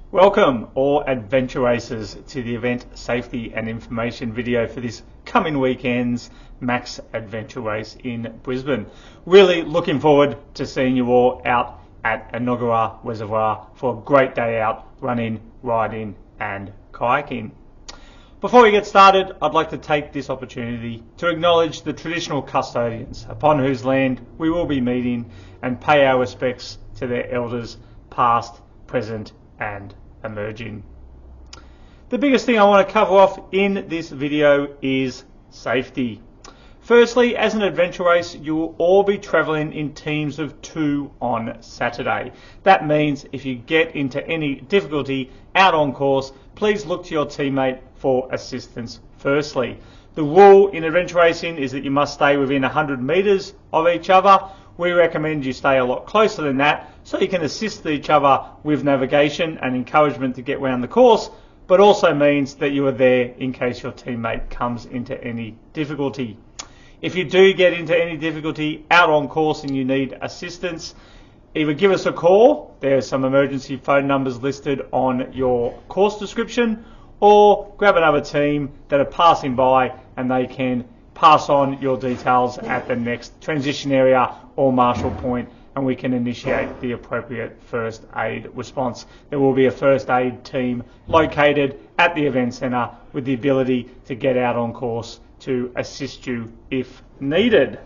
Welcome all adventure racers to the event safety and information video for this coming weekend's Max Adventure Race in Brisbane. Really looking forward to seeing you all out at Inaugural Reservoir for a great day out running, riding and kayaking. Before we get started, I'd like to take this opportunity to acknowledge the traditional custodians upon whose land we will be meeting and pay our respects to their elders past, present and emerging. The biggest thing I want to cover off in this video is safety. Firstly, as an adventure race, you will all be travelling in teams of 2 on Saturday. That means if you get into any difficulty out on course, please look to your teammate for assistance firstly. The rule in adventure racing is that you must stay within 100 metres of each other. We recommend you stay a lot closer than that so you can assist each other with navigation and encouragement to get around the course, but also means that you are there in case your teammate comes into any difficulty. If you do get into any difficulty out on course and you need assistance, either give us a call, there are some emergency phone numbers listed on your course description, or grab another team that are passing by and they can pass on your details at the next transition area or marshal point and we can initiate the appropriate first aid response. There will be a first aid team located at the event centre with the ability to get out on course to assist you if needed.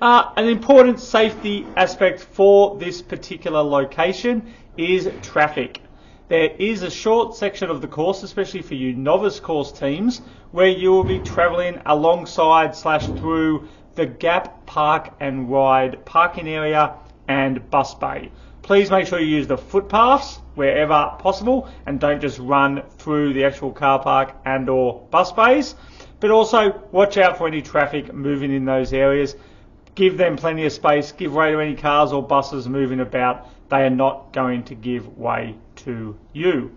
An important safety aspect for this particular location is traffic. There is a short section of the course, especially for you novice course teams, where you will be travelling alongside / through the Gap Park and Ride parking area and bus bay. Please make sure you use the footpaths wherever possible and don't just run through the actual car park and or bus bays, but also watch out for any traffic moving in those areas. Give them plenty of space, give way to any cars or buses moving about. They are not going to give way to you.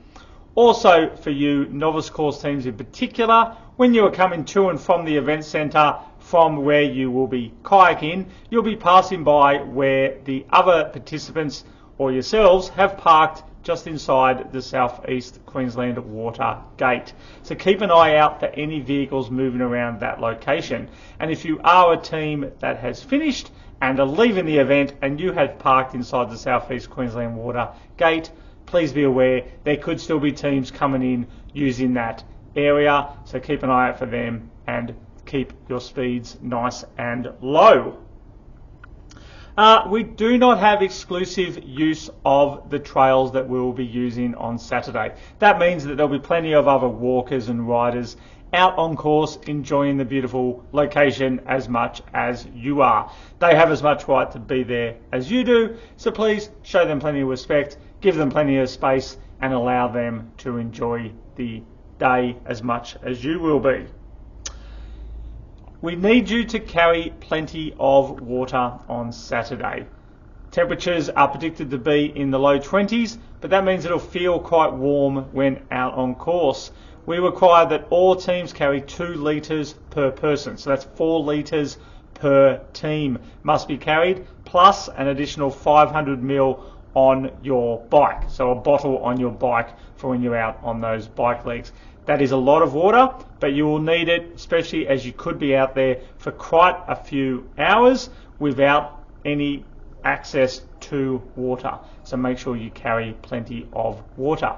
Also for you novice course teams in particular, when you are coming to and from the event centre from where you will be kayaking, you'll be passing by where the other participants or yourselves have parked just inside the South East Queensland Water Gate. So keep an eye out for any vehicles moving around that location. And if you are a team that has finished and are leaving the event and you have parked inside the South East Queensland Water Gate, please be aware there could still be teams coming in using that area. So keep an eye out for them and keep your speeds nice and low. We do not have exclusive use of the trails that we will be using on Saturday. That means that there'll be plenty of other walkers and riders out on course enjoying the beautiful location as much as you are. They have as much right to be there as you do, so please show them plenty of respect, give them plenty of space and allow them to enjoy the day as much as you will be. We need you to carry plenty of water on Saturday. Temperatures are predicted to be in the low 20s, but that means it'll feel quite warm when out on course. We require that all teams carry 2 litres per person, so that's 4 litres per team must be carried, plus an additional 500 ml on your bike, so a bottle on your bike for when you're out on those bike legs. That is a lot of water, but you will need it, especially as you could be out there for quite a few hours without any access to water. So make sure you carry plenty of water.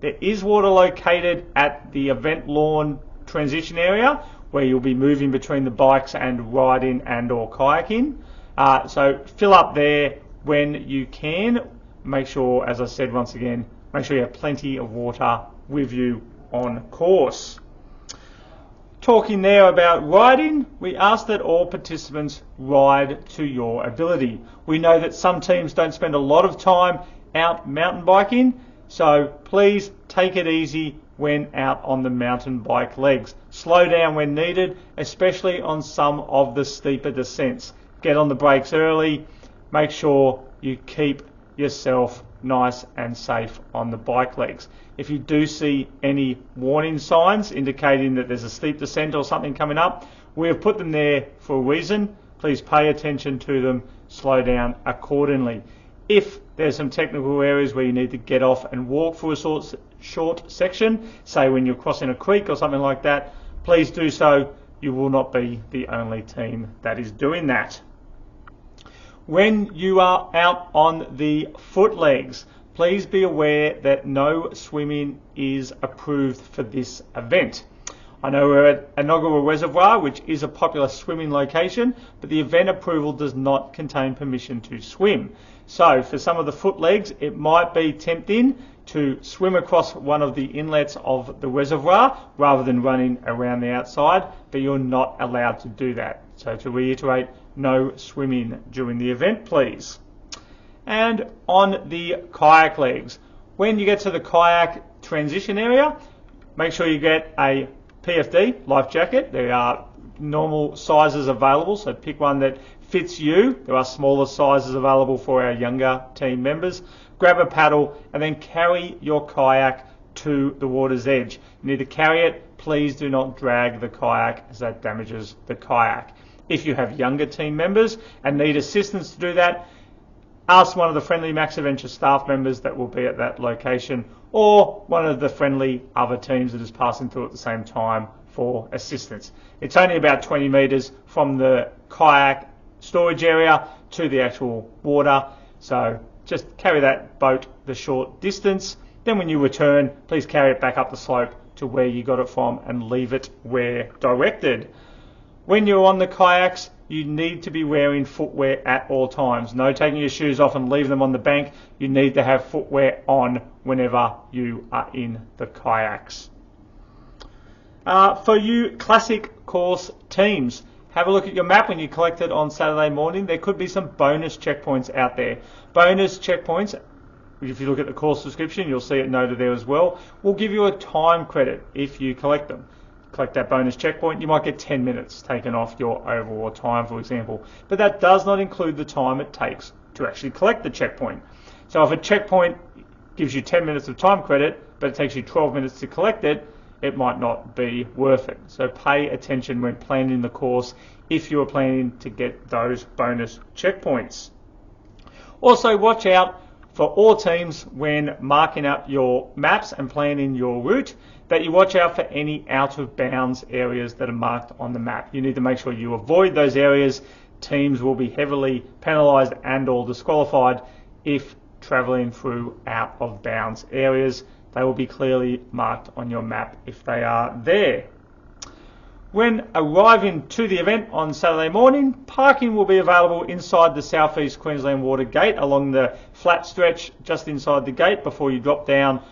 There is water located at the event lawn transition area where you'll be moving between the bikes and riding and or kayaking. So fill up there when you can. Make sure, as I said once again, make sure you have plenty of water with you on course. Talking there about riding, we ask that all participants ride to your ability. We know that some teams don't spend a lot of time out mountain biking, so please take it easy when out on the mountain bike legs. Slow down when needed, especially on some of the steeper descents. Get on the brakes early, make sure you keep yourself nice and safe on the bike legs. If you do see any warning signs indicating that there's a steep descent or something coming up, we have put them there for a reason. Please pay attention to them, slow down accordingly. If there's some technical areas where you need to get off and walk for a short section, say when you're crossing a creek or something like that, please do so. You will not be the only team that is doing that. When you are out on the foot legs, please be aware that no swimming is approved for this event. I know we're at Inaugural Reservoir, which is a popular swimming location, but the event approval does not contain permission to swim. So for some of the foot legs, it might be tempting to swim across one of the inlets of the reservoir rather than running around the outside, but you're not allowed to do that. So to reiterate, no swimming during the event, please. And on the kayak legs, when you get to the kayak transition area, make sure you get a PFD life jacket. There are normal sizes available, so pick one that fits you. There are smaller sizes available for our younger team members. Grab a paddle and then carry your kayak to the water's edge. You need to carry it. Please do not drag the kayak, as that damages the kayak. If you have younger team members and need assistance to do that, ask one of the friendly Max Adventure staff members that will be at that location, or one of the friendly other teams that is passing through at the same time for assistance. It's only about 20 metres from the kayak storage area to the actual water, so just carry that boat the short distance. Then when you return, please carry it back up the slope to where you got it from and leave it where directed. When you're on the kayaks, you need to be wearing footwear at all times. No taking your shoes off and leave them on the bank. You need to have footwear on whenever you are in the kayaks. For you classic course teams, have a look at your map when you collect it on Saturday morning. There could be some bonus checkpoints out there. Bonus checkpoints, if you look at the course description, you'll see it noted there as well, will give you a time credit if you collect them. Collect that bonus checkpoint, you might get 10 minutes taken off your overall time, for example. But that does not include the time it takes to actually collect the checkpoint. So if a checkpoint gives you 10 minutes of time credit, but it takes you 12 minutes to collect it, it might not be worth it. So pay attention when planning the course if you are planning to get those bonus checkpoints. Also, watch out for all teams when marking up your maps and planning your route, that you watch out for any out of bounds areas that are marked on the map. You need to make sure you avoid those areas. Teams will be heavily penalised and or disqualified if travelling through out of bounds areas. They will be clearly marked on your map if they are there. When arriving to the event on Saturday morning, parking will be available inside the South East Queensland Water Gate along the flat stretch just inside the gate before you drop down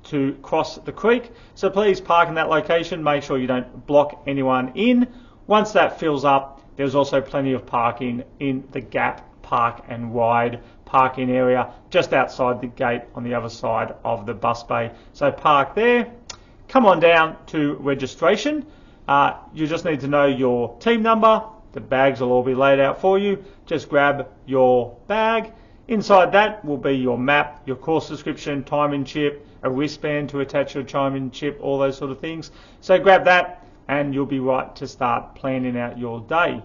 to cross the creek. So please park in that location. Make sure you don't block anyone in. Once that fills up, there's also plenty of parking in the Gap Park and Ride parking area just outside the gate on the other side of the bus bay. So park there. Come on down to registration. You just need to know your team number. The bags will all be laid out for you. Just grab your bag. Inside that will be your map, your course description, timing chip, a wristband to attach your timing chip, all those sort of things. So grab that and you'll be right to start planning out your day.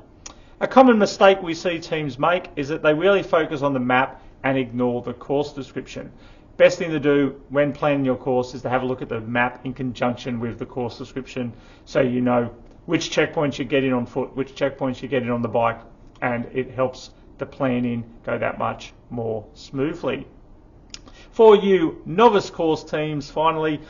A common mistake we see teams make is that they really focus on the map and ignore the course description. Best thing to do when planning your course is to have a look at the map in conjunction with the course description, so you know which checkpoints you're getting on foot, which checkpoints you're getting on the bike, and it helps the planning go that much more smoothly. For you novice course teams, finally,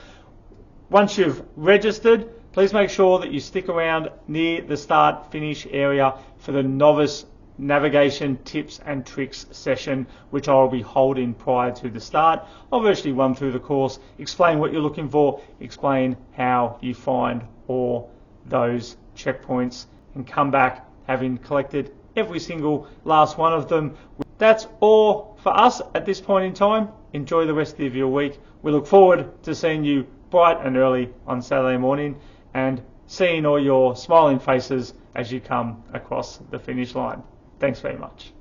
once you've registered, please make sure that you stick around near the start-finish area for the novice navigation tips and tricks session, which I will be holding prior to the start. I'll virtually run through the course, explain what you're looking for, explain how you find all those checkpoints, and come back having collected every single last one of them. That's all for us at this point in time. Enjoy the rest of your week. We look forward to seeing you bright and early on Saturday morning and seeing all your smiling faces as you come across the finish line. Thanks very much.